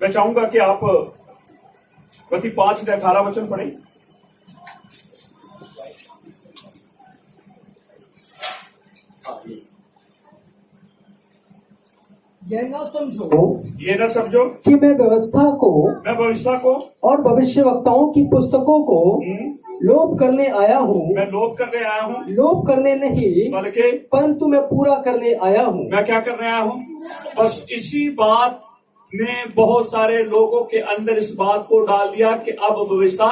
मैं चाहूंगा कि आप गति 5:18 पढ़ें। ये न समझो कि मैं व्यवस्था को और भविष्यवक्ताओं की पुस्तकों को लोप करने आया हूँ। मैं लोप करने आया हूँ, लोप करने नहीं बल्कि परंतु मैं पूरा करने आया हूँ। मैं क्या करने आया हूँ? बस इसी बात ने बहुत सारे लोगों के अंदर इस बात को डाल दिया कि अब व्यवस्था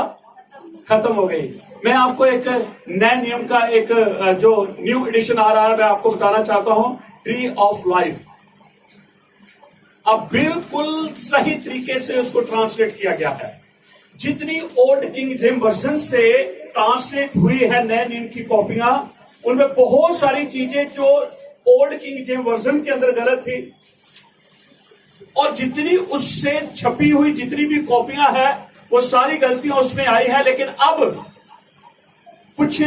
खत्म हो गई। मैं आपको एक नए नियम का एक जो न्यू एडिशन आ रहा है, मैं आपको बताना चाहता हूँ, ट्री ऑफ लाइफ। अब बिल्कुल सही तरीके से उसको ट्रांसलेट किया गया है। जितनी ओल्ड किंग जेम वर्जन से ट्रांसलेट हुई है नए नियम की कॉपियां, उनमें बहुत सारी चीजें जो ओल्ड किंग जेम वर्जन के अंदर गलत थी, और जितनी उससे छपी हुई जितनी भी कॉपियां हैं वो सारी गलतियां उसमें आई है। लेकिन अब कुछ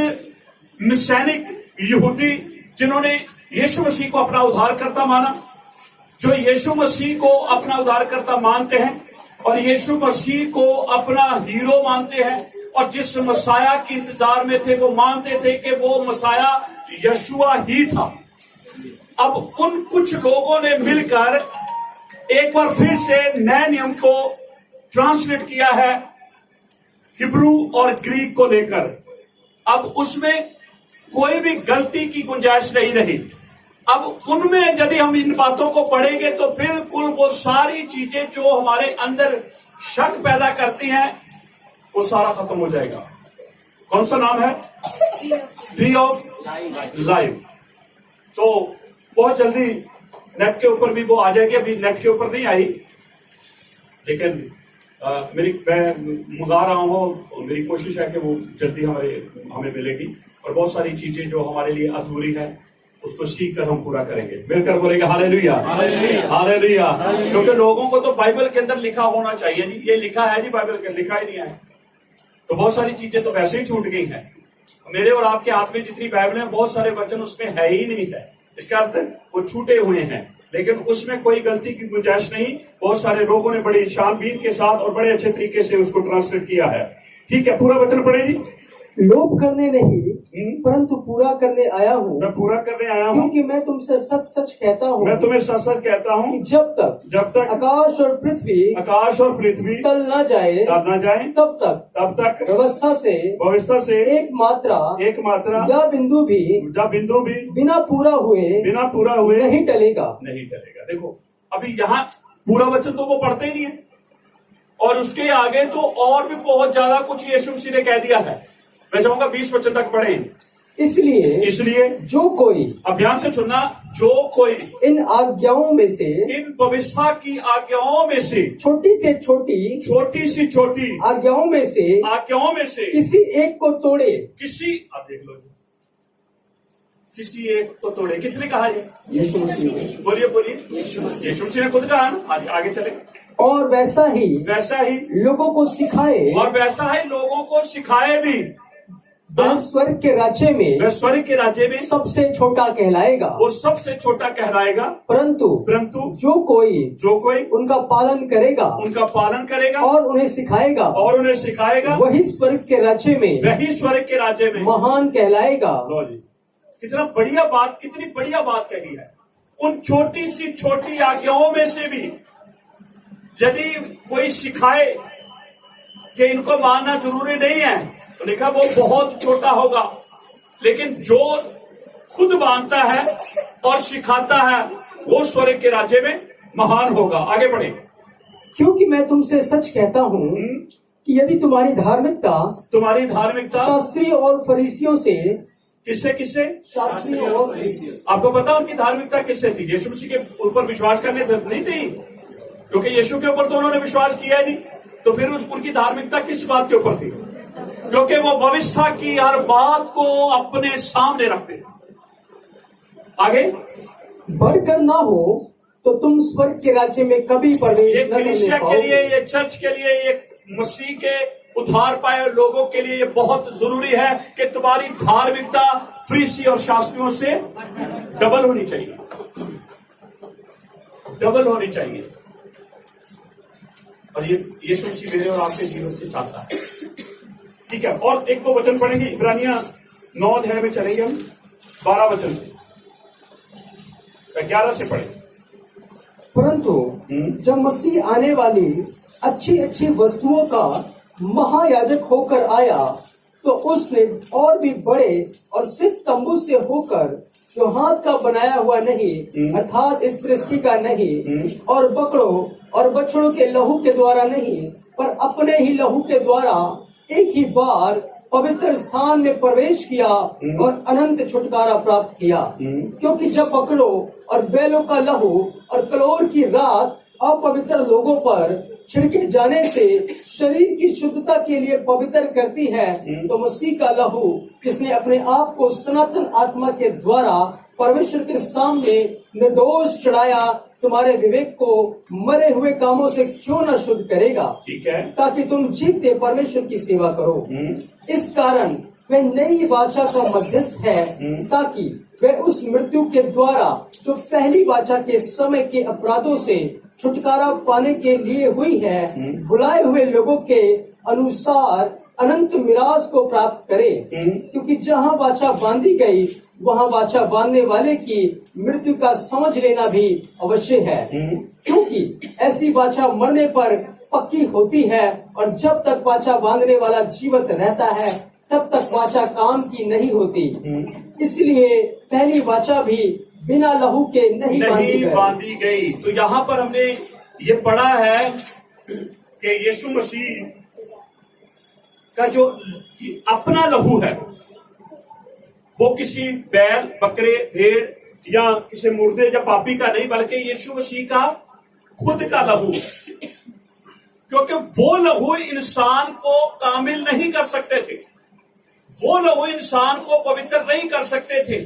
मिसैनिक यहूदी जिन्होंने यीशु मसीह को अपना उद्धारकर्ता माना, जो यीशु मसीह को अपना उद्धारकर्ता मानते हैं और यीशु मसीह को अपना हीरो मानते हैं, और जिस मसाया के इंतजार में थे वो मानते थे कि वो मसाया यशुआ ही था। अब उन कुछ लोगों ने मिलकर एक बार फिर से नए नियम को ट्रांसलेट किया है हिब्रू और ग्रीक को लेकर। अब उसमें कोई भी गलती की गुंजाइश नहीं रही। अब उनमें यदि हम इन बातों को पढ़ेंगे तो बिल्कुल वो सारी चीजें जो हमारे अंदर शक पैदा करती हैं वो सारा खत्म हो जाएगा। कौन सा नाम है? Tree of life. तो बहुत जल्दी नेट के ऊपर भी वो आ जाएगी। अभी नेट के ऊपर नहीं आई, लेकिन मैं मंगा रहा हूं। मेरी कोशिश है कि वो जल्दी हमें मिलेगी, और बहुत सारी चीजें जो हमारे लिए अधूरी है उसको सीख कर हम पूरा करेंगे। मिलकर बोलेंगे हालेलुया, हालेलुया। क्योंकि लोगों को तो बाइबल के अंदर लिखा होना चाहिए जी। ये लिखा है जी, बाइबल के लिखा ही नहीं है, तो बहुत सारी चीजें तो वैसे ही छूट गई हैं। मेरे और आपके हाथ में जितनी बाइबल है, बहुत सारे वचन उसमें है ही नहीं है। इसका अर्थ वो छूटे हुए हैं, लेकिन उसमें कोई गलती की गुंजाइश नहीं। बहुत सारे लोगों ने बड़ी छानबीन के साथ और बड़े अच्छे तरीके से उसको ट्रांसलेट किया है। ठीक है, पूरा वचन पढ़े जी। लोप करने नहीं परंतु पूरा करने आया हूँ। मैं पूरा करने आया हूँ, क्योंकि मैं तुमसे सच सच कहता हूँ, मैं तुम्हें सच सच कहता हूँ, कि जब तक आकाश और पृथ्वी टल न जाए तब तक व्यवस्था से एक मात्रा या बिंदु भी बिना पूरा हुए नहीं टलेगा। देखो, अभी यहाँ पूरा वचन तो वो पढ़ते ही नहीं है, और उसके आगे तो और भी बहुत ज्यादा कुछ यीशु मसीह ने कह दिया है। मैं चाहूंगा 20 वचन तक पढ़ें। इसलिए जो कोई, अब ध्यान से सुनना, जो कोई इन आज्ञाओं में से, इन व्यवस्था की आज्ञाओं में से, छोटी से छोटी आज्ञाओं में से किसी एक को तोड़े, अब देख लो, किसी एक को तोड़े। किसने कहा ये? यीशु मसीह। बोलिए। यीशु मसीह ने खुद कहा ना। आगे चले। और वैसा ही लोगों को सिखाए भी। वह स्वर्ग के राज्य में सबसे छोटा कहलाएगा। वो सबसे छोटा कहलाएगा। परंतु जो कोई उनका पालन करेगा और उन्हें सिखाएगा वही स्वर्ग के राज्य में महान कहलाएगा। कितनी बढ़िया बात कही है। उन छोटी आज्ञाओं में से भी यदि कोई सिखाए कि इनको मानना जरूरी नहीं है, तो लिखा वो बहुत छोटा होगा। लेकिन जो खुद मानता है और सिखाता है वो स्वर्ग के राज्य में महान होगा। आगे बढ़े। क्योंकि मैं तुमसे सच कहता हूँ कि यदि तुम्हारी धार्मिकता शास्त्री और फरीसियों से, किससे? शास्त्री और फरीसियों। आपको पता उनकी धार्मिकता किससे थी? यीशु मसीह के ऊपर विश्वास करने नहीं थी, क्योंकि यीशु के ऊपर तो उन्होंने विश्वास किया ही नहीं। तो फिर उनकी धार्मिकता किस बात के ऊपर थी? क्योंकि वो व्यवस्था की हर बात को अपने सामने रखते। आगे, बढ़कर ना हो तो तुम स्वर्ग के राज्य में कभी प्रवेश न कर कलीसिया के लिए, ये चर्च के लिए, ये मसीह के उद्धार पाए लोगों के लिए ये बहुत जरूरी है कि तुम्हारी धार्मिकता फरीसी और शास्त्रियों से डबल होनी चाहिए। और ये यीशु मसीह मेरे और आपके जीवन से चाहता है। ठीक है, और एक दो वचन पढ़ेंगे। इब्रानिया 9 अध्याय में चलेंगे हम 12 वचन से, 11 से पढ़ेंगे। परंतु जब मसीह आने वाली अच्छी अच्छी वस्तुओं का महायाजक होकर आया तो उसने और भी बड़े और सिर्फ तंबू से होकर, जो हाथ का बनाया हुआ नहीं अर्थात इस सृष्टि का नहीं, और बकरों और बछड़ों के लहू के द्वारा नहीं पर अपने ही लहू के द्वारा एक ही बार पवित्र स्थान में प्रवेश किया और अनंत छुटकारा प्राप्त किया। क्योंकि जब बकरों और बैलों का लहू और कलोर की रात अपवित्र लोगों पर छिड़के जाने से शरीर की शुद्धता के लिए पवित्र करती है, तो मसीह का लहू जिसने अपने आप को सनातन आत्मा के द्वारा परमेश्वर के सामने निर्दोष चढ़ाया, तुम्हारे विवेक को मरे हुए कामों से क्यों न शुद्ध करेगा। ठीक है, ताकि तुम जीते परमेश्वर की सेवा करो। इस कारण वह नई वाचा का मध्यस्थ है, ताकि वह उस मृत्यु के द्वारा जो पहली वाचा के समय के अपराधों से छुटकारा पाने के लिए हुई है, बुलाए हुए लोगों के अनुसार अनंत मिरास को प्राप्त करे। क्योंकि जहाँ वाचा बांधी गई वहाँ वाचा बांधने वाले की मृत्यु का समझ लेना भी अवश्य है। क्योंकि ऐसी वाचा मरने पर पक्की होती है, और जब तक वाचा बांधने वाला जीवित रहता है तब तक वाचा काम की नहीं होती। इसलिए पहली वाचा भी बिना लहू के नहीं बांधी गई। तो यहाँ पर हमने ये पढ़ा है कि यीशु मसीह का जो अपना लहू है वो किसी बैल, बकरे, भेड़ या किसी मुर्दे या पापी का नहीं, बल्कि यीशु मसीह का खुद का लहू है। क्योंकि वो लहू इंसान को कामिल नहीं कर सकते थे, वो लहू इंसान को पवित्र नहीं कर सकते थे।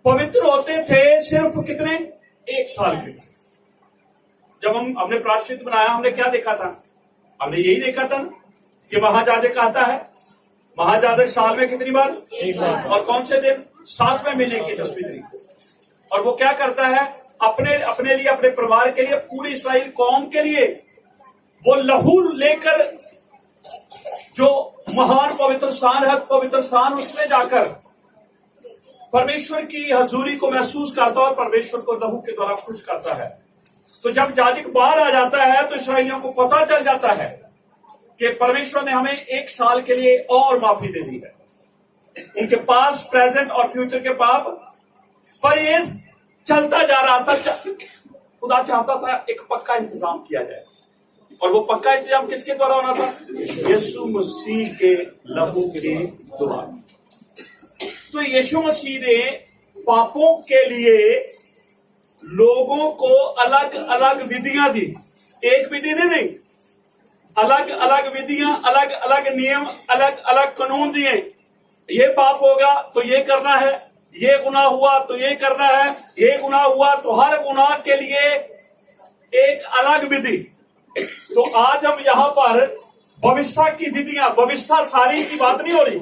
पवित्र होते थे सिर्फ कितने? 1 साल के। जब हमने प्रायश्चित बनाया, हमने क्या देखा था? हमने यही देखा था कि महायाजक आता है। महायाजक साल में कितनी बार? 1 बार। और कौन से दिन? 7वें महीने की 10वीं तारीख। और वो क्या करता है? अपने लिए, अपने परिवार के लिए, पूरी इस्राएल कौम के लिए वो लहू लेकर, जो महान पवित्र स्थान है, पवित्र स्थान, उसमें जाकर परमेश्वर की हजूरी को महसूस करता है और परमेश्वर को लहू के द्वारा खुश करता है। तो जब याजक बाहर आ जाता है तो इस्राएलियों को पता चल जाता है कि परमेश्वर ने हमें 1 साल के लिए और माफी दे दी है, उनके पास प्रेजेंट और फ्यूचर के पाप। पर ये चलता जा रहा था। खुदा चाहता था एक पक्का इंतजाम किया जाए, और वो पक्का इंतजाम किसके द्वारा होना था? यीशु मसीह के लहू के द्वारा। तो यीशु मसीह ने पापों के लिए लोगों को अलग अलग विधियां दी। एक विधि नहीं दी, अलग अलग विधियां, अलग अलग नियम, अलग अलग कानून दिए। ये पाप होगा तो ये करना है, ये गुनाह हुआ तो ये करना है, ये गुनाह हुआ तो हर गुनाह के लिए एक अलग विधि। तो आज हम यहाँ पर भविष्यता की विधियां, भविष्यता सारी की बात नहीं हो रही,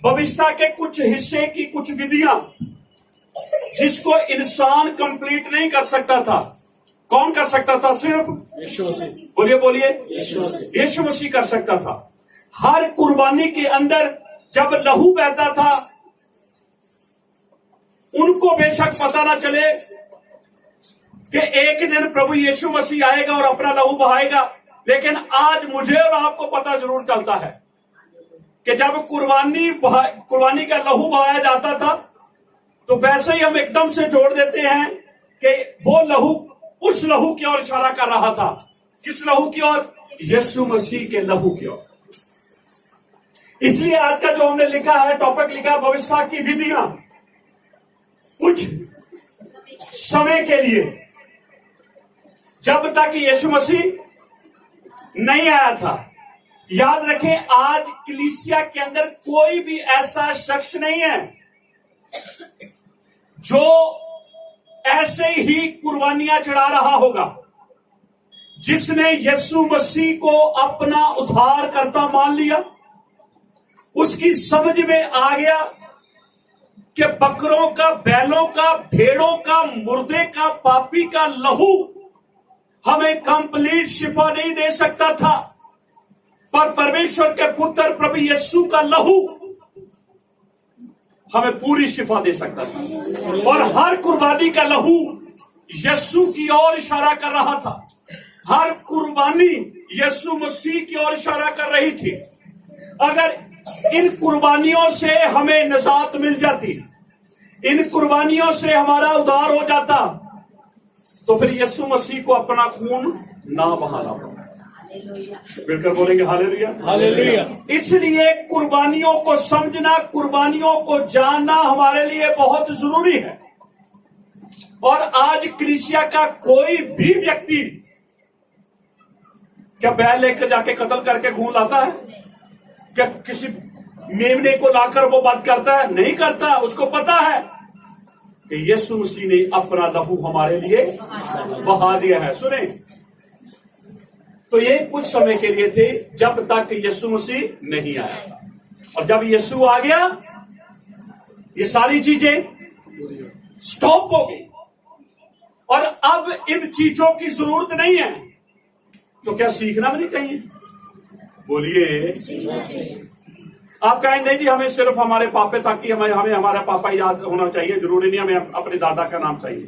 भविष्यता के कुछ हिस्से की कुछ विधियां जिसको इंसान कंप्लीट नहीं कर सकता था। कौन कर सकता था? सिर्फ यीशु मसीह। बोलिए यीशु मसीह कर सकता था। हर कुर्बानी के अंदर जब लहू बहता था, उनको बेशक पता ना चले कि एक दिन प्रभु यीशु मसीह आएगा और अपना लहू बहाएगा, लेकिन आज मुझे और आपको पता जरूर चलता है कि जब कुर्बानी का लहू बहाया जाता था तो वैसे ही हम एकदम से जोड़ देते हैं कि वो लहू उस लहू की ओर इशारा कर रहा था। किस लहू की ओर? यीशु मसीह के लहू की ओर। इसलिए आज का जो हमने लिखा है, टॉपिक लिखा है भविष्यता की विधियां, कुछ समय के लिए, जब तक यीशु मसीह नहीं आया था। याद रखें, आज कलीसिया के अंदर कोई भी ऐसा शख्स नहीं है जो ऐसे ही कुर्बानियां चढ़ा रहा होगा, जिसने यीशु मसीह को अपना उद्धारकर्ता मान लिया। उसकी समझ में आ गया कि बकरों का, बैलों का, भेड़ों का, मुर्दे का, पापी का लहू हमें कंप्लीट शिफा नहीं दे सकता था, पर परमेश्वर के पुत्र प्रभु यीशु का लहू हमें पूरी शिफा दे सकता था। और हर कुर्बानी का लहू यीशु की ओर इशारा कर रहा था। हर कुर्बानी यीशु मसीह की ओर इशारा कर रही थी। अगर इन कुर्बानियों से हमें निजात मिल जाती, इन कुर्बानियों से हमारा उद्धार हो जाता, तो फिर यीशु मसीह को अपना खून ना बहाना पड़ा। मिलकर बोलेंगे हालेलुया, हालेलुया। इसलिए कुर्बानियों को समझना, कुर्बानियों को जानना हमारे लिए बहुत जरूरी है। और आज कलीसिया का कोई भी व्यक्ति क्या बैल लेकर जाके कत्ल करके खून लाता है? क्या किसी मेमने को लाकर वो बात करता है? नहीं करता। उसको पता है कि यीशु मसीह ने अपना लहू हमारे लिए बहा दिया है। सुने, तो ये कुछ समय के लिए थे, जब तक यीशु मसीह नहीं आया। और जब यीशु आ गया, ये सारी चीजें स्टॉप हो गई और अब इन चीजों की जरूरत नहीं है। तो क्या सीखना भी नहीं चाहिए? बोलिए। आप कहें नहीं जी, हमें सिर्फ हमारे पापे तक ही हमें हमारा पापा याद होना चाहिए, जरूरी नहीं हमें अपने दादा का नाम चाहिए।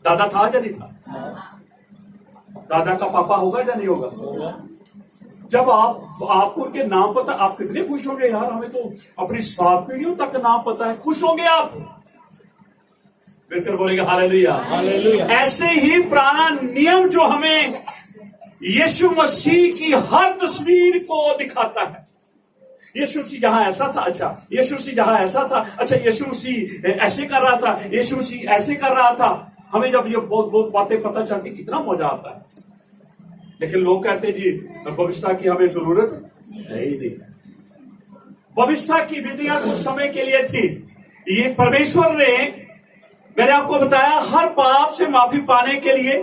दादा था या नहीं था? दादा का पापा होगा या नहीं होगा? जब आपको उनके नाम पता, आप कितने खुश होंगे यार, हमें तो अपनी 7 पीढ़ियों तक नाम पता है। खुश होंगे आप, बिल्कुल बोलेंगे हालेलुया, हालेलुया। ऐसे ही पुराना नियम जो हमें यीशु मसीह की हर तस्वीर को दिखाता है। यीशु मसीह जहां ऐसा था, अच्छा यीशु मसीह जहां ऐसा था, अच्छा यीशु मसीह ऐसे कर रहा था, यीशु मसीह ऐसे कर रहा था। हमें जब ये बहुत बहुत बातें पता चलती, कितना मजा आता है। लेकिन लोग कहते जी भविष्यता की हमें जरूरत है ही नहीं। भविष्यता की विधियां कुछ समय के लिए थी। ये परमेश्वर ने, मैंने आपको बताया, हर पाप से माफी पाने के लिए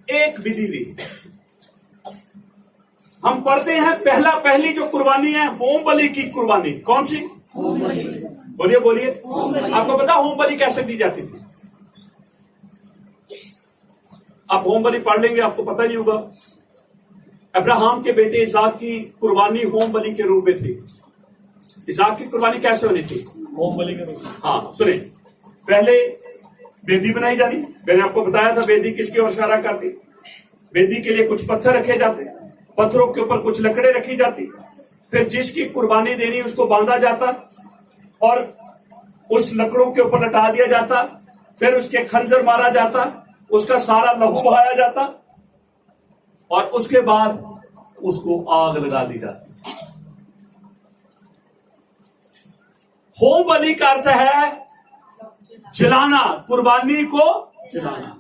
एक विधि दी। हम पढ़ते हैं पहली जो कुर्बानी है, होम बलि की कुर्बानी। कौन सी? बोलिए बोलिए। आपको पता होम बलि कैसे दी जाती थी? आप होम बलि पढ़ लेंगे, आपको पता नहीं होगा। अब्राहम के बेटे इसाक की कुर्बानी होम बलि के रूप में थी। इसाक की कुर्बानी कैसे होनी थी? होम बलि के रूप। हाँ सुने, पहले वेदी बनाई जाती। मैंने आपको बताया था वेदी किसकी ओर इशारा करती। वेदी के लिए कुछ पत्थर रखे जाते, पत्थरों के ऊपर कुछ लकड़े रखी जाती। फिर जिसकी कुर्बानी देनी उसको बांधा जाता और उस लकड़ों के ऊपर लटा दिया जाता। फिर उसके खंजर मारा जाता, उसका सारा लहू बहाया जाता और उसके बाद उसको आग लगा दी जाती। होम बलि का अर्थ है जलाना, कुर्बानी को जलाना।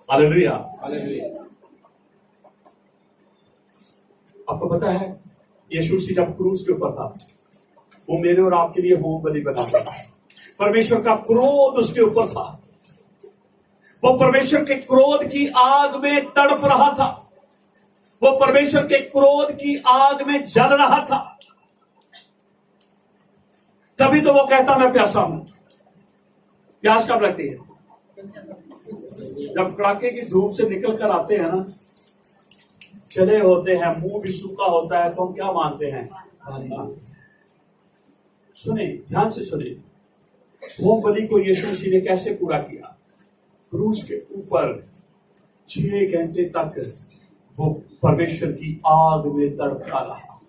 Hallelujah, hallelujah. आपको पता है यीशु मसीह जब क्रूस के ऊपर था, वो मेरे और आपके लिए होम बलि बना था। परमेश्वर का क्रोध उसके ऊपर था। वो परमेश्वर के क्रोध की आग में तड़प रहा था। वो परमेश्वर के क्रोध की आग में जल रहा था। तभी तो वो कहता मैं प्यासा हूं। प्यास कब लगती है? जब कड़ाके की धूप से निकल कर आते हैं ना, चले होते हैं, मुंह भी सूखा होता है, तो हम क्या मानते हैं? सुने, ध्यान से सुने, होम बलि को यीशु मसीह ने कैसे पूरा किया। क्रूस के ऊपर 6 घंटे तक वो परमेश्वर की आग में तड़पता रहा,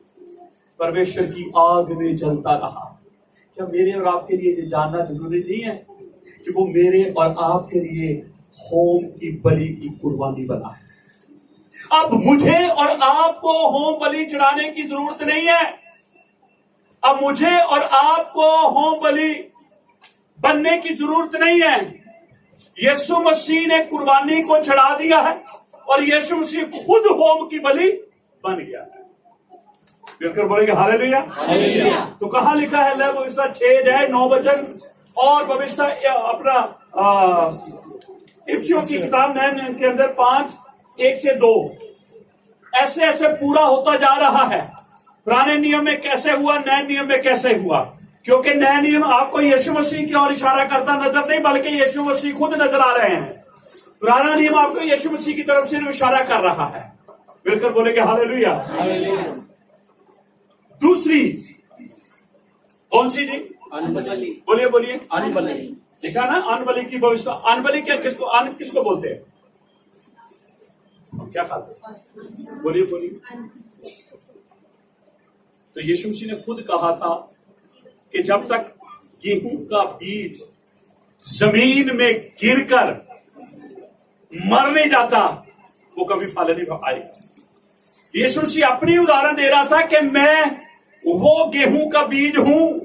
परमेश्वर की आग में जलता रहा। क्या मेरे और आपके लिए ये जानना जरूरी नहीं है कि वो मेरे और आपके लिए होम की बलि की कुर्बानी बना है? अब मुझे और आपको होम बलि चढ़ाने की जरूरत नहीं है। अब मुझे और आपको होम बलि बनने की जरूरत नहीं है। यीशु मसीह ने कुर्बानी को चढ़ा दिया है और यीशु मसीह खुद होम की बलि बन गया है। बिल्कुल बोलेंगे हालेलुया, हालेलुया। तो कहां लिखा है? ले भविष्य 6:9 वचन और भविष्य अपना इफिसियों की किताब 9 के अंदर 5:1-2 ऐसे ऐसे पूरा होता जा रहा है। पुराने नियम में कैसे हुआ, नए नियम में कैसे हुआ। क्योंकि नया नियम आपको यीशु मसीह की ओर इशारा करता नजर नहीं, बल्कि यीशु मसीह खुद नजर आ रहे हैं। पुराना नियम आपको यीशु मसीह की तरफ से इशारा कर रहा है। बिल्कुल बोलेंगे हालेलुया। दूसरी कौन सी जी? अनबली। बोलिए बोलिए। अनबली। देखा ना, अनबली की भविष्य। अनबली क्या, किसको बोलते हैं? क्या खाते हैं? बोलिए बोलिए। तो यीशु मसीह ने खुद कहा था कि जब तक गेहूं का बीज जमीन में गिरकर मर नहीं जाता वो कभी फल नहीं आएगा। यीशु मसीह अपनी उदाहरण दे रहा था कि मैं वो गेहूं का बीज हूं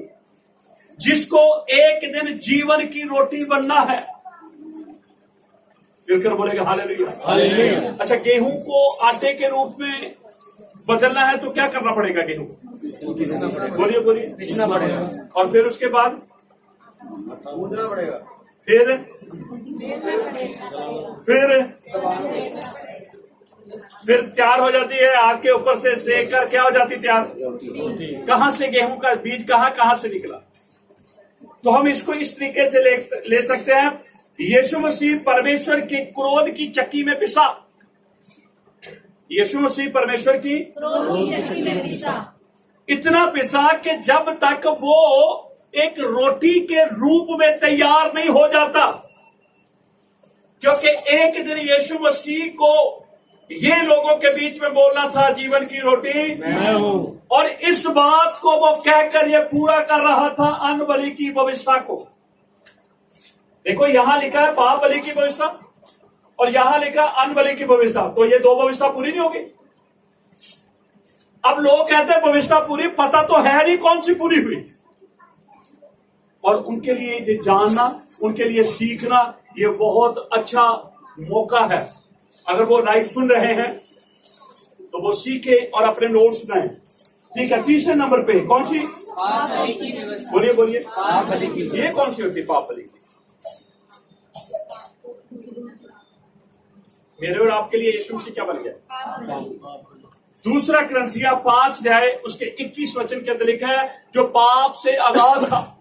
जिसको एक दिन जीवन की रोटी बनना है। फिर बोलेगा हालेलुया। अच्छा, गेहूं को आटे के रूप में बदलना है तो क्या करना पड़ेगा? गेहूं बोलिए बोलिए। पीसना पड़ेगा। और फिर उसके बाद गूंदना पड़ेगा। फिर तैयार हो जाती है, आग के ऊपर से सेक कर क्या हो जाती तैयार। कहां से गेहूं का बीज कहां से निकला? तो हम इसको इस तरीके से ले सकते हैं। यीशु मसीह परमेश्वर के क्रोध की चक्की में पिसा। यीशु मसीह परमेश्वर की चक्की में पिसा। इतना पिसा कि जब तक वो एक रोटी के रूप में तैयार नहीं हो जाता, क्योंकि एक दिन यीशु मसीह को ये लोगों के बीच में बोलना था, जीवन की रोटी मैं हूं। और इस बात को वो कहकर ये पूरा कर रहा था अनबली की भविष्यता को। देखो यहां लिखा है पाप बलि की भविष्यता और यहां लिखा अनबली की भविष्यता, तो ये दो भविष्यता पूरी नहीं होगी। अब लोग कहते हैं भविष्यता पूरी, पता तो है नहीं कौन सी पूरी हुई। और उनके लिए ये जानना, उनके लिए सीखना, ये बहुत अच्छा मौका है। अगर वो लाइव सुन रहे हैं तो वो सीखे और अपने नोट्स बनाए। ठीक है, तीसरे नंबर पे कौन सी? बोलिए बोलिए। ये कौन सी होती है पाप बलि की? मेरे और आपके लिए यीशु मसीह क्या बन गया? दूसरा कुरिन्थियों 5 अध्याय उसके 21 वचन के अंदर लिखा है, जो पाप से आजाद था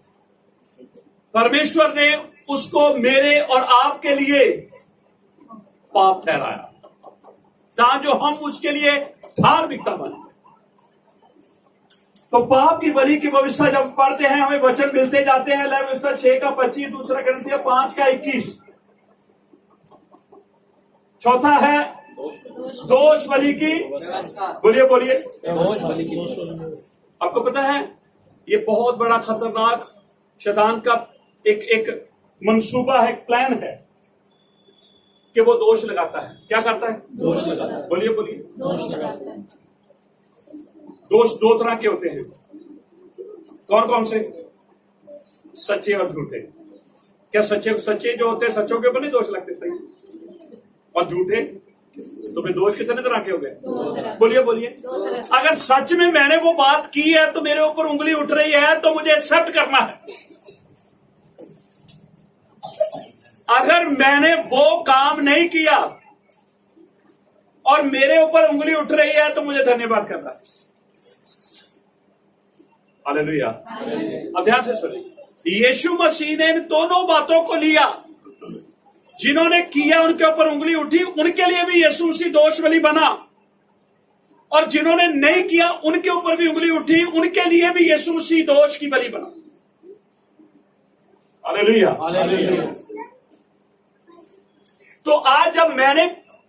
परमेश्वर ने उसको मेरे और आपके लिए पाप ठहराया, ताकि जो हम उसके लिए धार्मिकता बने। तो पाप की बलि की भविष्यता जब पढ़ते हैं हमें वचन मिलते जाते हैं। व्यवस्था 6 का 25, दूसरा कुरिन्थियों 5 का 21। चौथा है दोष बलि की। बोलिए बोलिए। आपको पता है ये बहुत बड़ा खतरनाक शैतान का एक मंसूबा है, प्लान है कि वो दोष लगाता है। क्या करता है? दोष लगाता है। बोलिए बोलिए। दोष लगाता है। दोष दो तरह के होते हैं। कौन कौन से? सच्चे और झूठे। क्या सच्चे जो होते हैं सच्चों के ऊपर नहीं दोष लगते थे, और झूठे तो फिर दोष कितने तरह के हो गए? बोलिए बोलिए। अगर सच में मैंने वो बात की है तो मेरे ऊपर उंगली उठ रही है तो मुझे एक्सेप्ट करना है। अगर मैंने वो काम नहीं किया और मेरे ऊपर उंगली उठ रही है तो मुझे धन्यवाद करना है। हालेलुया। अब ध्यान से सुनिए, यीशु मसीह ने इन दोनों बातों को लिया। जिन्होंने किया उनके ऊपर उंगली उठी, उनके लिए भी यीशु मसीह दोष बलि बना, और जिन्होंने नहीं किया उनके ऊपर भी उंगली उठी, उनके लिए भी यीशु मसीह दोष की बलि बना। हालेलुया। तो आज जब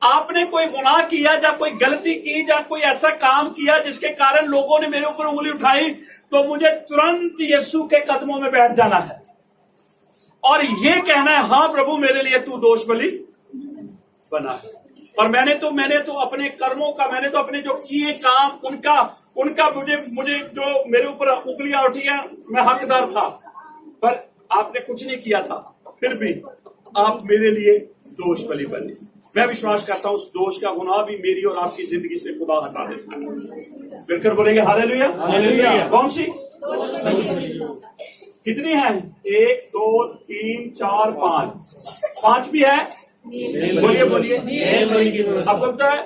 आपने कोई गुनाह किया या कोई गलती की या कोई ऐसा काम किया जिसके कारण लोगों ने मेरे ऊपर उंगली उठाई, तो मुझे तुरंत यीशु के कदमों में बैठ जाना है और ये कहना है, हाँ प्रभु मेरे लिए तू दोष बलि बना। और मैंने तो अपने कर्मों का, मैंने तो अपने जो किए काम उनका मुझे जो मेरे ऊपर उंगलियां उठी है, मैं हकदार था, पर आपने कुछ नहीं किया था, फिर भी आप मेरे लिए दोष बलि बने। मैं विश्वास करता हूं उस दोष का गुनाह भी मेरी और आपकी जिंदगी से खुदा हटा देता है। फिर बोलेंगे हालेलुया। हालेलुया। कौन सी? कितनी है? 1 2 3 4 5 भी है। बोलिए बोलिए। आपको पता है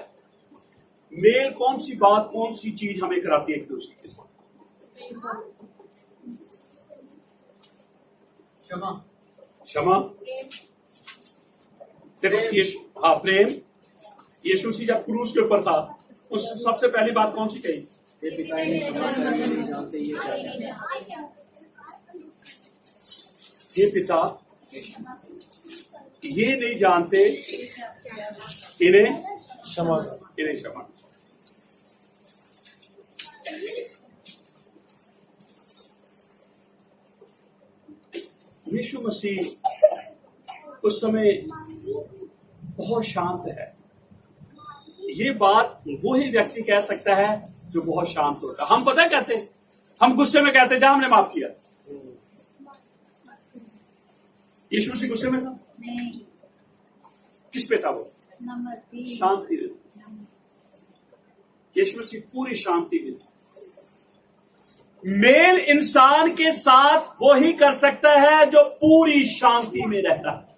मेल कौन सी बात, कौन सी चीज हमें कराती है एक दूसरे के साथ? क्षमा क्षमा। देखो यीशु, हाँ प्रेम। यीशु मसीह जब क्रूस के ऊपर था, उस सबसे पहली बात कौन सी कही? ये पिता ये नहीं जानते, इन्हें क्षमा। इन्हें क्षमा। यीशु मसीह उस समय बहुत शांत है। ये बात वही व्यक्ति कह सकता है जो बहुत शांत होता है। हम पता है कहते हैं, हम गुस्से में कहते हैं जा हमने माफ किया। यीशु मसीह गुस्से में था? नहीं। किस पे था वो? शांति में। यीशु मसीह पूरी शांति में था। मेल इंसान के साथ वो ही कर सकता है जो पूरी शांति में रहता है।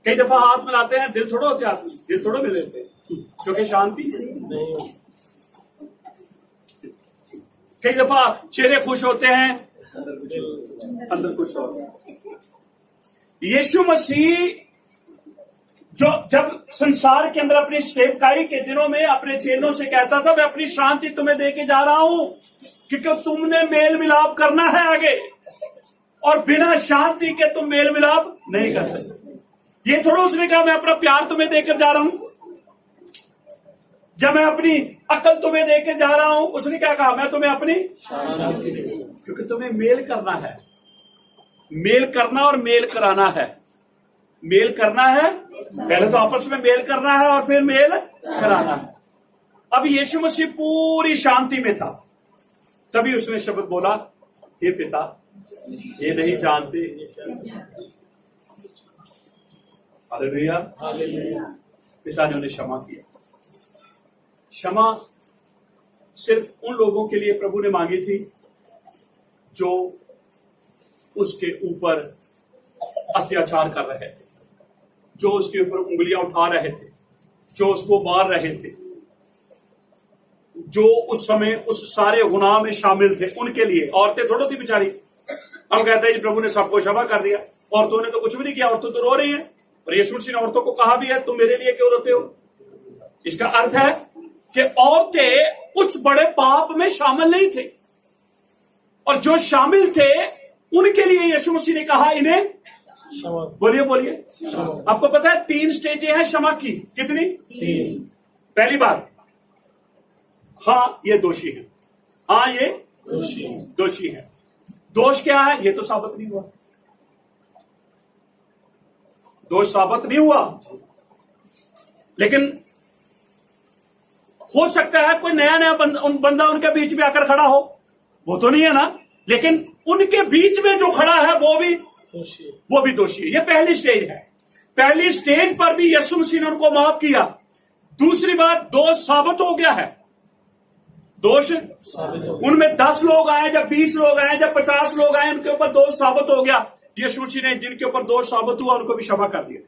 कई दफा हाथ मिलाते हैं, दिल थोड़ा होते हाथ में, दिल थोड़ा मिल लेते हैं क्योंकि शांति नहीं। कई दफा चेहरे खुश होते हैं, अंदर खुश होते हैं। यीशु मसीह जो जब संसार के अंदर अपनी सेवकाई के दिनों में अपने चेलों से कहता था, मैं अपनी शांति तुम्हें देके जा रहा हूं क्योंकि तुमने मेल मिलाप करना है आगे, और बिना शांति के तुम मेल मिलाप नहीं कर सकते। ये थोड़ा उसने कहा मैं अपना प्यार तुम्हें देकर जा रहा हूं, जब मैं अपनी अकल तुम्हें देकर जा रहा हूं, उसने क्या कहा? मैं तुम्हें अपनी शांति देकर, क्योंकि तुम्हें मेल करना है। मेल करना और मेल कराना है। मेल करना है, पहले तो आपस में मेल करना है और फिर मेल कराना है। अब यीशु मसीह पूरी शांति में था, तभी उसने शब्द बोला, हे पिता ये नहीं जानते। हालेलुया। पिता ने उन्हें क्षमा किया। क्षमा सिर्फ उन लोगों के लिए प्रभु ने मांगी थी जो उसके ऊपर अत्याचार कर रहे थे, जो उसके ऊपर उंगलियां उठा रहे थे, जो उसको मार रहे थे, जो उस समय उस सारे गुनाह में शामिल थे, उनके लिए। औरतें थोड़ी थी बेचारी। हम कहते हैं जी प्रभु ने सबको क्षमा कर दिया, औरतों ने तो कुछ भी नहीं किया, औरतों तो रो रही हैं। और यीशु मसीह ने औरतों को कहा भी है, तुम मेरे लिए क्यों रोते हो? इसका अर्थ है कि औरतें उस बड़े पाप में शामिल नहीं थे, और जो शामिल थे उनके लिए यीशु मसीह ने कहा इन्हें बोलिए बोलिए। आपको पता है 3 स्टेजें हैं क्षमा की। कितनी? 3। पहली बात, हाँ ये दोषी है, हाँ ये दोषी है। दोष क्या है? ये तो साबित नहीं हुआ। दोष साबित नहीं हुआ, लेकिन हो सकता है कोई नया नया बंदा उनके बीच में आकर खड़ा हो, वो तो नहीं है ना, लेकिन उनके बीच में जो खड़ा है वो भी दोषी है। ये पहली स्टेज है। पहली स्टेज पर भी यीशु मसीह ने उनको माफ किया। दूसरी बात, दोष साबित हो गया है। दोष उनमें 10 लोग आए, जब 20 लोग आए, जब 50 लोग आए, उनके ऊपर दोष साबित हो गया। यीशु मसीह ने जिनके ऊपर दोष साबित हुआ उनको भी क्षमा कर दिया।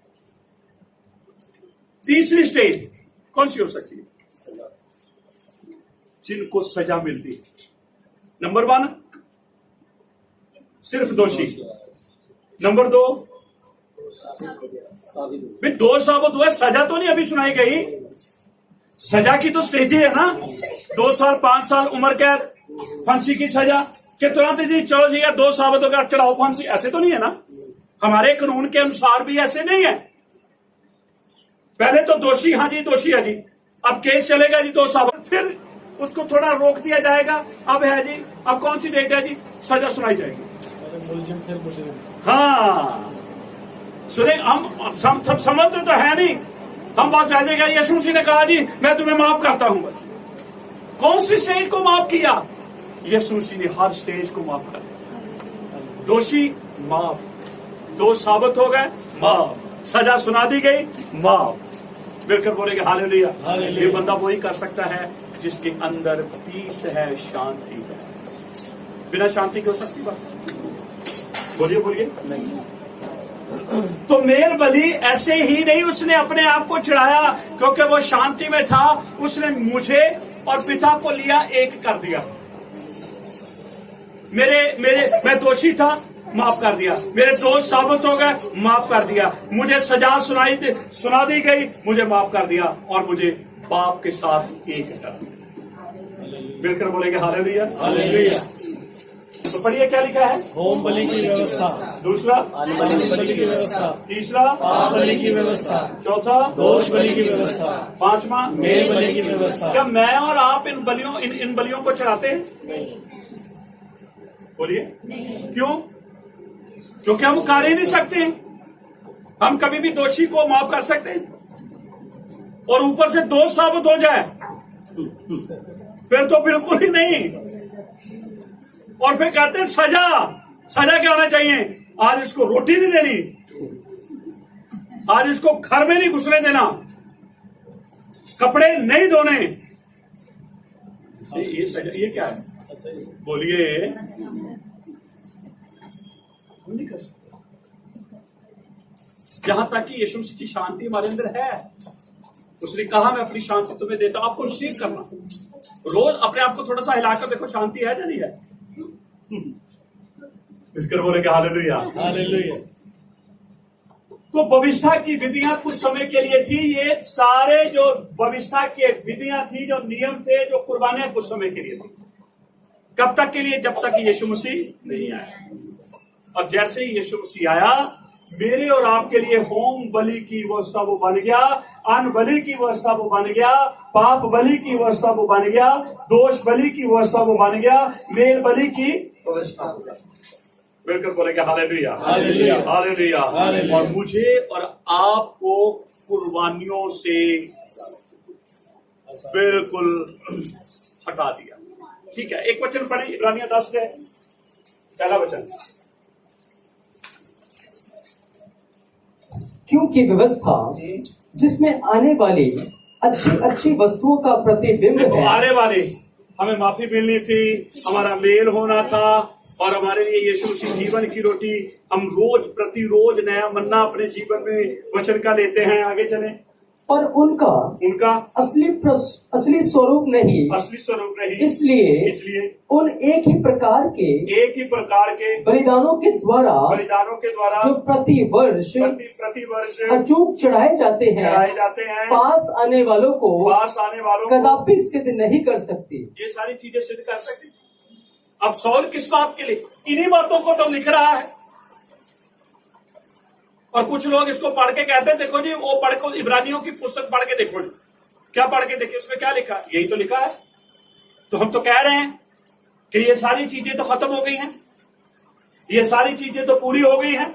तीसरी स्टेज कौन सी हो सकती है? जिनको सजा मिलती है। नंबर 1 सिर्फ दोषी। नंबर 2 भी दोष साबित हुआ, सजा तो नहीं अभी सुनाई गई। सजा की तो स्टेज है ना, 2 साल 5 साल उम्र कैद, फांसी की सजा कि तुरंत जी चलो जी 2 साबित होकर चढ़ाओ फांसी, ऐसे तो नहीं है ना। हमारे कानून के अनुसार भी ऐसे नहीं है। पहले तो दोषी, हाँ जी दोषी है जी, अब केस चलेगा जी 2 साबित, फिर उसको थोड़ा रोक दिया जाएगा। अब है जी, अब कौन सी डेट है जी, सजा सुनाई जाएगी। हाँ सुने, हम समझते तो है नहीं, हम बात रह जाएगा। यीशु मसीह ने कहा जी मैं तुम्हें माफ करता हूं, बस। कौन सी स्टेज को माफ किया? यीशु मसीह ने हर स्टेज को माफ कर दिया। दोषी माफ, दोष साबित हो गए माफ, सजा सुना दी गई माफ। मिलकर बोलेंगे हालेलुया। ये बंदा वही कर सकता है जिसके अंदर पीस है, शांति है। बिना शांति की हो सकती बात? बोलिए बोलिए। तो मेल बलि ऐसे ही नहीं उसने अपने आप को चढ़ाया क्योंकि वो शांति में था, उसने मुझे और पिता को लिया, एक कर दिया। मैं दोषी था, माफ कर दिया। मेरे दोस्त साबित हो गए, माफ कर दिया। मुझे सजा सुना दी गई, मुझे माफ कर दिया और मुझे बाप के साथ एक कर दिया। मिलकर बोलेंगे हालेलुया। हालेलुया। तो पढ़िए क्या लिखा है। होम बलि की व्यवस्था, दूसरा अन्नबलि बलि की व्यवस्था, तीसरा पाप बलि की व्यवस्था, चौथा दोष बलि की व्यवस्था, पांचवा मेल बलि की व्यवस्था। क्या मैं और आप इन बलियों को चढ़ाते हैं? बोलिए क्यों? क्योंकि हम कर ही नहीं सकते। हम कभी भी दोषी को माफ कर सकते हैं और ऊपर से दोष साबित हो जाए फिर तो बिल्कुल ही नहीं। और फिर कहते हैं सजा क्या होना चाहिए? आज इसको रोटी नहीं देनी, आज इसको घर में नहीं घुसने देना, कपड़े नहीं धोने। ये सजा, ये क्या है? बोलिए। हम नहीं कर सकते। जहां तक कि यीशु मसीह की शांति हमारे अंदर है, उसने कहा मैं अपनी शांति तुम्हें देता हूं। आपको रिसीव करना, रोज अपने आप को थोड़ा सा हिलाकर देखो शांति है या नहीं है। फिर बोलेंगे हालेलुया। हालेलुया। तो व्यवस्था की विधियां कुछ समय के लिए थी। ये सारे जो व्यवस्था की विधियां थी, जो नियम थे, जो कुर्बानियां कुछ समय के लिए थी। कब तक के लिए? जब तक यीशु मसीह नहीं आया। और जैसे ही यीशु मसीह आया, मेरे और आपके लिए होम बलि की व्यवस्था वो बन गया, अन्न बलि की व्यवस्था वो बन गया, पाप बलि की व्यवस्था वो बन गया, दोष बलि की व्यवस्था वो बन गया, मेल बलि की व्यवस्था हो गया। बिल्कुल बोलेंगे हालेलुया। हालेलुया। हालेलुया। हालेलुया। और मुझे और आपको कुर्बानियों से बिल्कुल हटा दिया। ठीक है, एक वचन पढ़े, इब्रानियों 10 है पहला वचन। क्योंकि व्यवस्था जिसमें आने वाली अच्छी वस्तुओं का प्रतिबिंब देखो, है। आने वाले हमें माफी मिलनी थी, हमारा मेल होना था और हमारे लिए यीशु मसीह जीवन की रोटी। हम प्रतिरोज नया मन्ना अपने जीवन में वचन का लेते हैं। आगे चलें। और उनका असली स्वरूप नहीं, इसलिए उन एक ही प्रकार के बलिदानों के द्वारा जो प्रतिवर्ष अचूक चढ़ाए जाते हैं, पास आने वालों को कदापि सिद्ध नहीं कर सकती। ये सारी चीजें सिद्ध कर सकती। अब सौल किस बात के लिए? इन्हीं बातों को तो लिख रहा है। और कुछ लोग इसको पढ़ के कहते हैं, देखो जी वो पढ़ को इब्रानियों की पुस्तक पढ़ के देखो जी, क्या पढ़ के देखिए उसमें क्या लिखा है। यही तो लिखा है। तो हम तो कह रहे हैं कि ये सारी चीजें तो खत्म हो गई हैं, ये सारी चीजें तो पूरी हो गई हैं।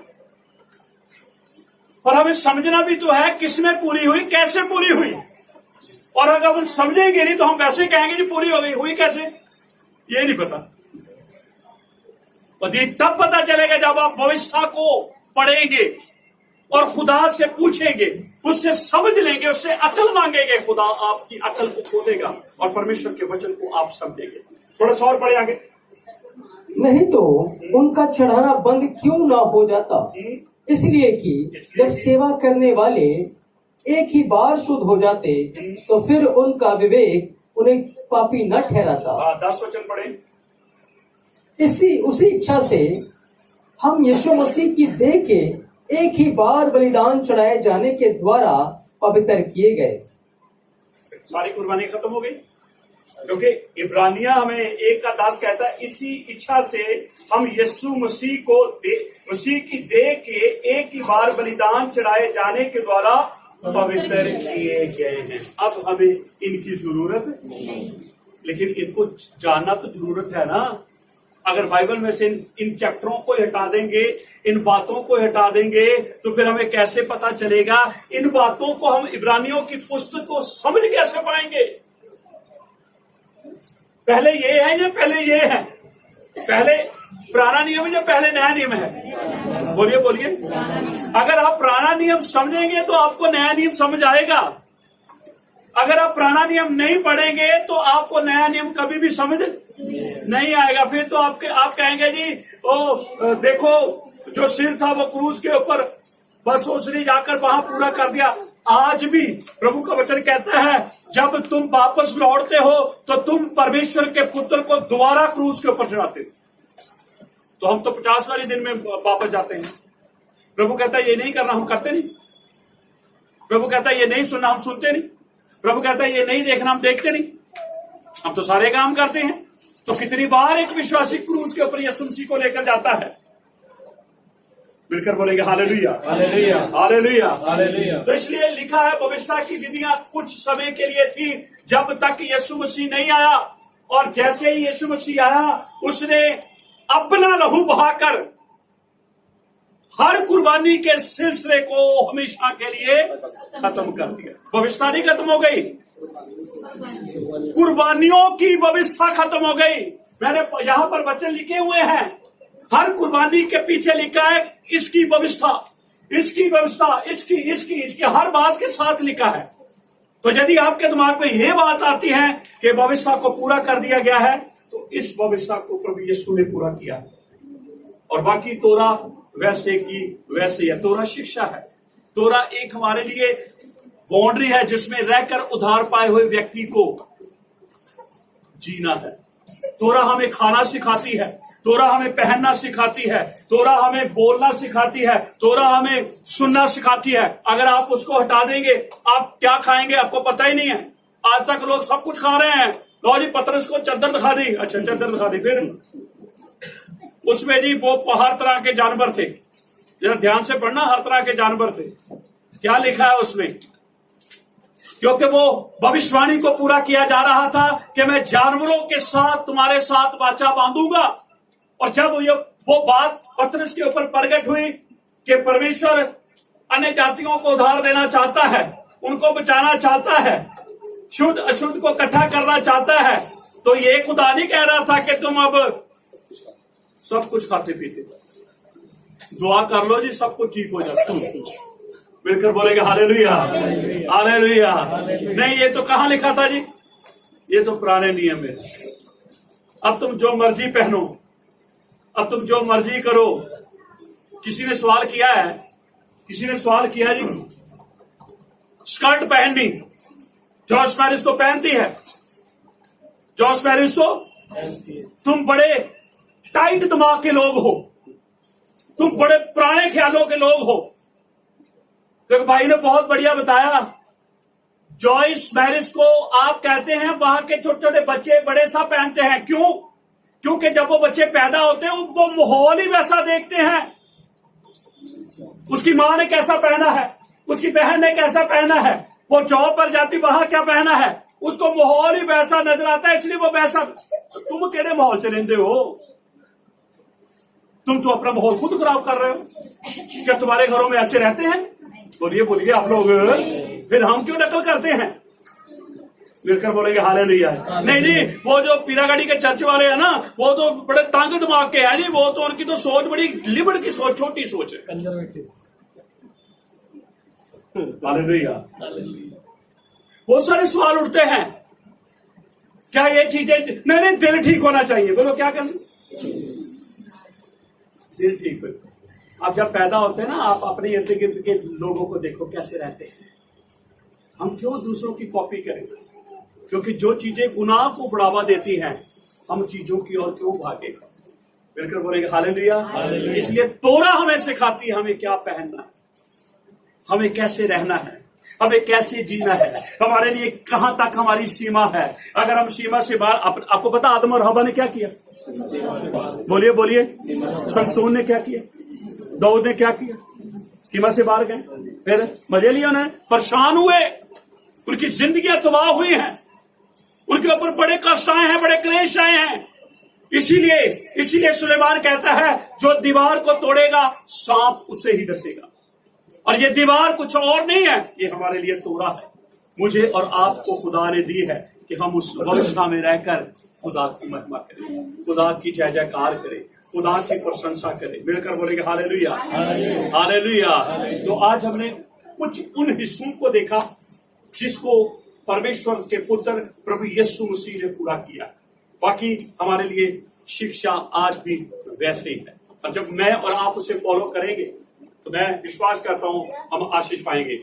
और हमें समझना भी तो है किसमें पूरी हुई, कैसे पूरी हुई। और अगर हम समझेंगे नहीं तो हम वैसे कहेंगे जी पूरी हो गई। हुई कैसे, ये नहीं पता। और ये तब पता चलेगा जब आप व्यवस्था को पढ़ेंगे और खुदा से पूछेंगे, उससे समझ लेंगे, उससे अकल मांगेंगे। खुदा आपकी अकल को खोलेगा और परमेश्वर के वचन को आप समझेंगे। थोड़ा सा और पढ़े आगे। नहीं तो उनका चढ़ाना बंद क्यों ना हो जाता? इसलिए कि जब सेवा करने वाले एक ही बार शुद्ध हो जाते तो फिर उनका विवेक उन्हें पापी न ठहराता। 10 वचन पढ़े। उसी इच्छा से हम यीशु मसीह की देह के एक ही बार बलिदान चढ़ाए जाने के द्वारा पवित्र किए गए। सारी कुर्बानी खत्म हो गई, क्योंकि इब्रानिया हमें 1:10 कहता है, इसी इच्छा से हम यीशु मसीह की देह के एक ही बार बलिदान चढ़ाए जाने के द्वारा पवित्र किए गए हैं। अब हमें इनकी जरूरत नहीं, लेकिन इनको जानना तो जरूरत है ना। अगर बाइबल में से इन चैप्टरों को हटा देंगे, इन बातों को हटा देंगे, तो फिर हमें कैसे पता चलेगा? इन बातों को हम इब्रानियों की पुस्तक को समझ कैसे पाएंगे? पहले ये है या पहले ये है? पहले पुराना नियम है या पहले नया नियम है? बोलिए। अगर आप पुराना नियम समझेंगे तो आपको नया नियम समझ आएगा। अगर आप पुराना नियम नहीं पढ़ेंगे तो आपको नया नियम कभी भी समझ नहीं आएगा। फिर तो आप कहेंगे जी ओ देखो जो सिर था वो क्रूस के ऊपर, बस उसने जाकर वहां पूरा कर दिया। आज भी प्रभु का वचन कहता है, जब तुम वापस लौटते हो तो तुम परमेश्वर के पुत्र को दोबारा क्रूस के ऊपर चढ़ाते हो। तो हम तो 50 वाले दिन में वापस जाते हैं। प्रभु कहता है ये नहीं करना, हम करते नहीं। प्रभु कहता है ये नहीं सुनना, हम सुनते नहीं। प्रभु कहता है ये नहीं देखना, हम देखते नहीं। हम तो सारे काम करते हैं। तो कितनी बार एक विश्वासी क्रूस के ऊपर यीशु मसीह को लेकर जाता है। मिलकर बोलेंगे हालेलुया, हालेलुया, हालेलुया, हालेलुया। तो इसलिए लिखा है भविष्यता की विधियां कुछ समय के लिए थी, जब तक यीशु मसीह नहीं आया। और जैसे ही यीशु मसीह आया, उसने अपना लहू बहाकर हर कुर्बानी के सिलसिले को हमेशा के लिए खत्म कर दिया। भविष्यता नहीं खत्म हो गई, कुर्बानियों की व्यवस्था खत्म हो गई। मैंने यहां पर वचन लिखे हुए हैं, हर कुर्बानी के पीछे लिखा है इसकी व्यवस्था, इसकी व्यवस्था, इसकी इसकी इसकी, हर बात के साथ लिखा है। तो यदि आपके दिमाग में यह बात आती है कि व्यवस्था को पूरा कर दिया गया है, तो इस व्यवस्था को प्रभु यीशु ने पूरा किया। और बाकी तोरा वैसे की वैसे है। तोरा शिक्षा है। तोरा एक हमारे लिए बाउंड्री है जिसमें रहकर उधार पाए हुए व्यक्ति को जीना है। तोरा हमें खाना सिखाती है, तोरा हमें पहनना सिखाती है, तोरा हमें बोलना सिखाती है, तोरा हमें सुनना सिखाती है। अगर आप उसको हटा देंगे, आप क्या खाएंगे आपको पता ही नहीं है। आज तक लोग सब कुछ खा रहे हैं। लो जी पतरस को चद्दर दिखा दी, अच्छा चद्दर दिखा दी, फिर उसमें जी वो हर तरह के जानवर थे। जरा ध्यान से पढ़ना, हर तरह के जानवर थे। क्या लिखा है उसमें? क्योंकि वो भविष्यवाणी को पूरा किया जा रहा था कि मैं जानवरों के साथ तुम्हारे साथ वाचा बांधूंगा। और जब वो बात पतरस के ऊपर प्रकट हुई कि परमेश्वर अन्य जातियों को उधार देना चाहता है, उनको बचाना चाहता है, शुद्ध अशुद्ध को इकट्ठा करना चाहता है, तो ये खुदा नहीं कह रहा था कि तुम अब सब कुछ खाते पीते, दुआ कर लो जी सब कुछ ठीक हो जाता। मिलकर बोलेंगे हालेलुया, हालेलुया। नहीं, ये तो कहां लिखा था जी? ये तो पुराने नियम में। अब तुम जो मर्जी पहनो, अब तुम जो मर्जी करो। किसी ने सवाल किया है, किसी ने सवाल किया जी, स्कर्ट पहननी जॉर्ज मैरिज तो पहनती है, जॉर्ज मैरिज तो तुम बड़े टाइट दिमाग के लोग हो, तुम बड़े पुराने ख्यालों के लोग हो। तो भाई ने बहुत बढ़िया बताया, जॉइस मैरिज को आप कहते हैं वहां के छोटे छोटे बच्चे बड़े सा पहनते हैं। क्यों? क्योंकि जब वो बच्चे पैदा होते हैं वो माहौल ही वैसा देखते हैं। उसकी माँ ने कैसा पहना है, उसकी बहन ने कैसा पहना है, वो जॉब पर जाती वहां क्या पहना है, उसको माहौल ही वैसा नजर आता है, इसलिए वो वैसा। तुम केड़े माहौल से रहते हो? तुम तो अपना माहौल खुद खराब कर रहे हो। क्या तुम्हारे घरों में ऐसे रहते हैं? बोलिए बोलिए आप लोग, फिर हम क्यों नकल करते हैं? मिलकर बोलेंगे हालेलुया। नहीं नहीं, वो जो पीरागढ़ी के चर्च वाले हैं ना, वो तो बड़े तंग दिमाग के हैं जी। वो तो उनकी तो सोच बड़ी लिबर्ट की सोच, छोटी सोच है, कंजर्वेटिव। हालेलुया। बहुत सारे सवाल उठते हैं, क्या ये चीजें नहीं, दिल ठीक होना चाहिए। बोलो क्या करना? दिल ठीक हो। आप जब पैदा होते हैं ना, आप अपने इर्द गिर्द के लोगों को देखो कैसे रहते हैं। हम क्यों दूसरों की कॉपी करेंगे? क्योंकि जो चीजें गुनाह को बढ़ावा देती हैं, हम चीजों की ओर क्यों भागेगा? मिलकर बोलेंगे हालेलुया। इसलिए तोरा हमें सिखाती है हमें क्या पहनना है, हमें कैसे रहना है, हमें कैसे जीना है, हमारे लिए कहां तक हमारी सीमा है। अगर हम सीमा से बाहर, आपको पता आदम और हवा ने क्या किया? बोलिए बोलिए। शमसून ने क्या किया? दाऊद ने क्या किया? सीमा से बाहर गए, फिर मजे लिया उन्हें, परेशान हुए, उनकी जिंदगियां तबाह हुई हैं, उनके ऊपर बड़े कष्ट आए हैं, बड़े क्लेश आए हैं। इसीलिए सुलेमान कहता है, जो दीवार को तोड़ेगा सांप उसे ही डसेगा। और ये दीवार कुछ और नहीं है, ये हमारे लिए तोरा है। मुझे और आपको खुदा ने दी है कि हम उस व्यवस्था में रहकर खुदा की महिमा करें, खुदा की जय जयकार करें, खुदा की प्रशंसा करें। मिलकर बोलेंगे हालेलुया, हालेलुया। तो आज हमने कुछ उन हिस्सों को देखा जिसको परमेश्वर के पुत्र प्रभु यीशु मसीह ने पूरा किया। बाकी हमारे लिए शिक्षा आज भी वैसे ही है, और जब मैं और आप उसे फॉलो करेंगे तो मैं विश्वास करता हूं हम आशीष पाएंगे।